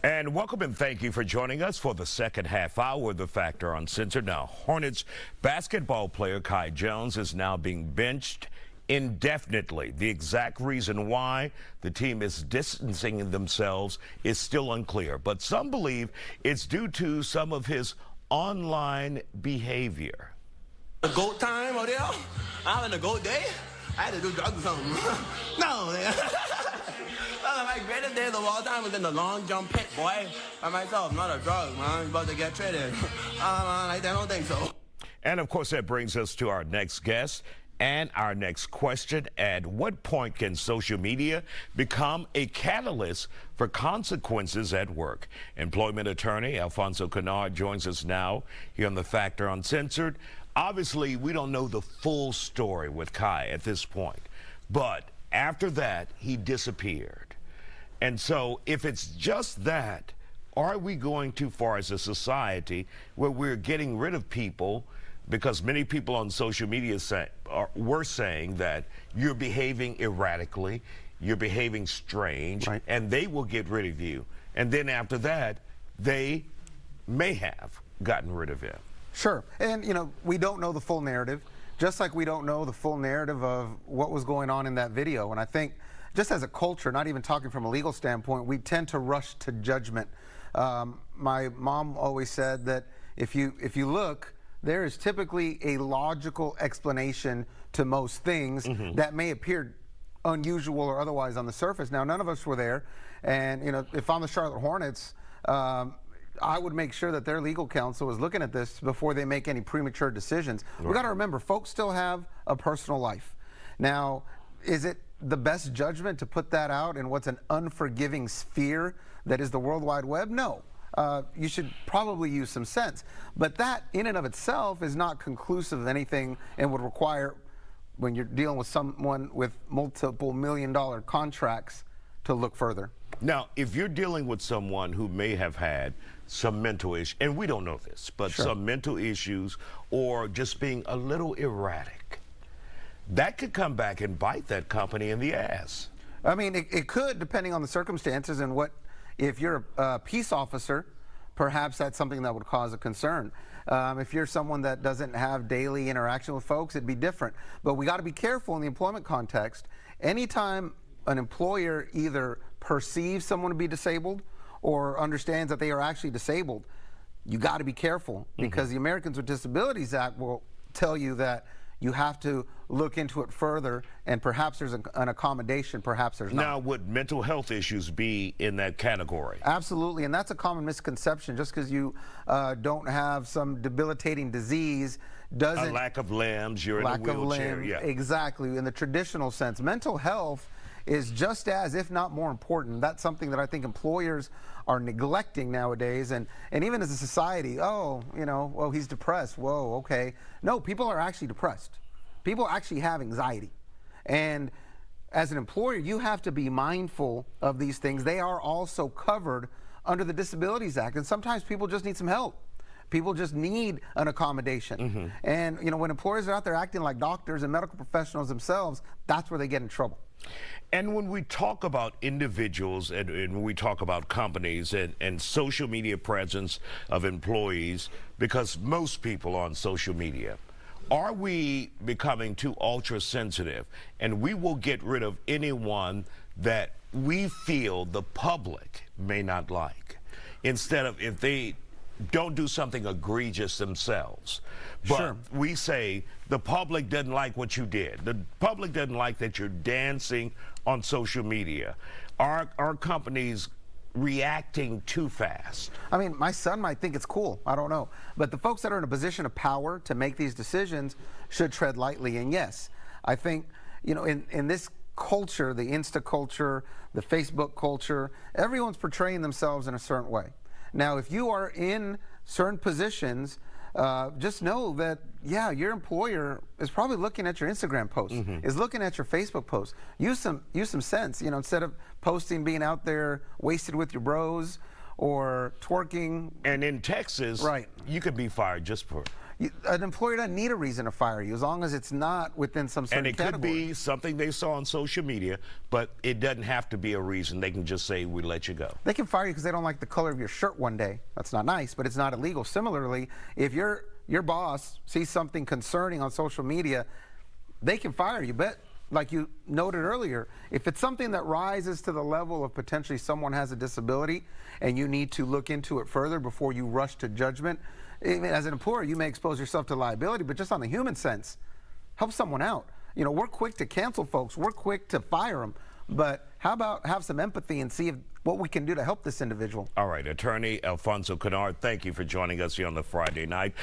And welcome and thank you for joining us for the second half hour of The Factor Uncensored. Now, Hornets basketball player Kai Jones is now being benched indefinitely. The exact reason why the team is distancing themselves is still unclear, but some believe it's due to some of his online behavior. The GOAT time out there? I'm having a GOAT day? I had to do drugs or something. No, man. My greatest days of all time was in the long jump pit, boy. By myself, not a drug, man. I'm about to get traded. I don't think so. And of course, that brings us to our next guest and our next question. At what point can social media become a catalyst for consequences at work? Employment attorney Alfonso Kennard joins us now here on The Factor Uncensored. Obviously, we don't know the full story with Kai at this point, but after that, he disappeared. And so if it's just that, are we going too far as a society where we're getting rid of people because many people on social media were saying that you're behaving erratically, you're behaving strange, right, and they will get rid of you. And then after that, they may have gotten rid of him. Sure. And, you know, we don't know the full narrative, just like we don't know the full narrative of what was going on in that video. And I think just as a culture, not even talking from a legal standpoint, we tend to rush to judgment. My mom always said that if you look, there is typically a logical explanation to most things that may appear unusual or otherwise on the surface. Now, none of us were there. And, you know, if I'm the Charlotte Hornets, I would make sure that their legal counsel is looking at this before they make any premature decisions. Right. We got to remember, folks still have a personal life. Now, is it the best judgment to put that out in what's an unforgiving sphere that is the World Wide Web? No. You should probably use some sense. But that in and of itself is not conclusive of anything and would require, when you're dealing with someone with multiple million-dollar contracts, to look further. Now, if you're dealing with someone who may have had some mental issues, and we don't know this, but sure, some mental issues or just being a little erratic, that could come back and bite that company in the ass. I mean, it could, depending on the circumstances and what, if you're a peace officer, perhaps that's something that would cause a concern. If you're someone that doesn't have daily interaction with folks, it'd be different. But we got to be careful in the employment context. Anytime an employer either perceives someone to be disabled or understands that they are actually disabled, you got to be careful, because the Americans with Disabilities Act will tell you that you have to look into it further, and perhaps there's an accommodation, perhaps there's not. Now, would mental health issues be in that category? Absolutely, and that's a common misconception. Just because you don't have some debilitating disease doesn't... A lack of limbs, you're in a wheelchair. Lack of limbs, yeah. Exactly. In the traditional sense, mental health is just as, if not more important. That's something that I think employers are neglecting nowadays, and even as a society. Oh, you know, well, he's depressed. Whoa, okay. No, people are actually depressed. People actually have anxiety. And as an employer, you have to be mindful of these things. They are also covered under the Disabilities Act, and sometimes people just need some help. People just need an accommodation. And, you know, when employers are out there acting like doctors and medical professionals themselves, that's where they get in trouble. And when we talk about individuals and when we talk about companies and social media presence of employees, because most people are on social media, are we becoming too ultra sensitive, and we will get rid of anyone that we feel the public may not like, instead of if they don't do something egregious themselves? But sure, we say the public doesn't like what you did. The public doesn't like that you're dancing on social media. Are companies reacting too fast? I mean, my son might think it's cool. I don't know. But the folks that are in a position of power to make these decisions should tread lightly. And yes, I think, you know, in this culture, the Insta culture, the Facebook culture, everyone's portraying themselves in a certain way. Now, if you are in certain positions, just know that, yeah, your employer is probably looking at your Instagram posts, is looking at your Facebook posts. Use some sense, you know, instead of posting being out there wasted with your bros or twerking. And in Texas, right, you could be fired just for An employer doesn't need a reason to fire you as long as it's not within some certain And it category. could be something they saw on social media, but it doesn't have to be a reason. They can just say, we let you go. They can fire you because they don't like the color of your shirt one day. That's not nice, but it's not illegal. Similarly, if your boss sees something concerning on social media, they can fire you. But like you noted earlier, if it's something that rises to the level of potentially someone has a disability and you need to look into it further before you rush to judgment, as an employer, you may expose yourself to liability, but just on the human sense, help someone out. You know, we're quick to cancel folks. We're quick to fire them. But how about have some empathy and see what we can do to help this individual? All right, Attorney Alfonso Kennard, thank you for joining us here on the Friday night.